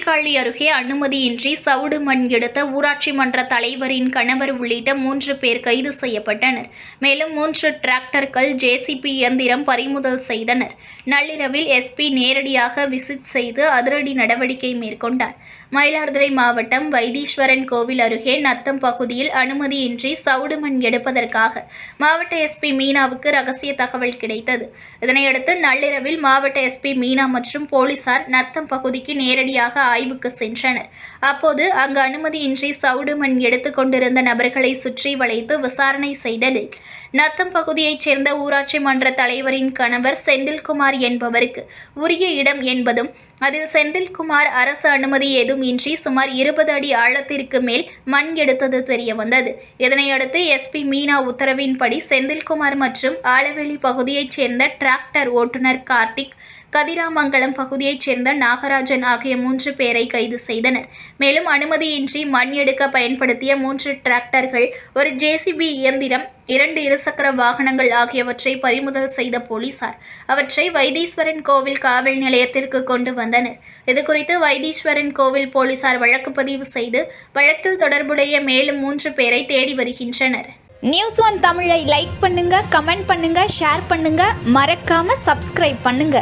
சீர்காழி அருகே அனுமதியின்றி சவுடு மண் எடுத்த ஊராட்சி மன்ற தலைவரின் கணவர் உள்ளிட்ட 3 பேர் கைது செய்யப்பட்டனர். மேலும் 3 டிராக்டர்கள், ஜேசிபி இயந்திரம் பறிமுதல் செய்தனர். நள்ளிரவில் எஸ்பி நேரடியாக விசிட் செய்து அதிரடி நடவடிக்கை மேற்கொண்டார். மயிலாடுதுறை மாவட்டம் வைத்தீஸ்வரன் கோவில் அருகே நத்தம் பகுதியில் அனுமதியின்றி சவுடு மண் எடுப்பதற்காக மாவட்ட எஸ்பி மீனாவுக்கு ரகசிய தகவல் கிடைத்தது. இதனையடுத்து நள்ளிரவில் மாவட்ட எஸ்பி மீனா மற்றும் போலீசார் நத்தம் பகுதிக்கு நேரடியாக ஆய்வுக்கு சென்றனர். அப்போது அங்கு அனுமதியின்றி சவுடு மண் எடுத்துக் கொண்டிருந்த நபர்களை சுற்றி வளைத்து விசாரணை செய்ததில் நத்தம் பகுதியைச் சேர்ந்த ஊராட்சி மன்ற தலைவரின் கணவர் செந்தில்குமார் என்பவருக்கு உரிய இடம் என்பதும், அதில் செந்தில்குமார் அரசு அனுமதி ஏதும் இன்றி சுமார் 20 அடி ஆழத்திற்கு மேல் மண் எடுத்தது தெரியவந்தது. இதனையடுத்து எஸ்பி மீனா உத்தரவின்படி செந்தில்குமார் மற்றும் ஆலவேலி பகுதியைச் சேர்ந்த டிராக்டர் ஓட்டுநர் கார்த்திக், கதிராமங்கலம் பகுதியைச் சேர்ந்த நாகராஜன் ஆகிய 3 பேரை கைது செய்தனர். மேலும் அனுமதியின்றி மண் எடுக்க பயன்படுத்திய 3 டிராக்டர்கள், ஒரு ஜேசிபி இயந்திரம், 2 இருசக்கர வாகனங்கள் ஆகியவற்றை பறிமுதல் செய்த போலீசார் அவற்றை வைத்தீஸ்வரன் கோவில் காவல் நிலையத்திற்கு கொண்டு வந்தனர். இதுகுறித்து வைத்தீஸ்வரன் கோவில் போலீசார் வழக்கு பதிவு செய்து வழக்கில் தொடர்புடைய மேலும் 3 பேரை தேடி வருகின்றனர். நியூஸ் ஒன் தமிழை லைக் பண்ணுங்க, கமெண்ட் பண்ணுங்க, ஷேர் பண்ணுங்க, மறக்காம சப்ஸ்கிரைப் பண்ணுங்க.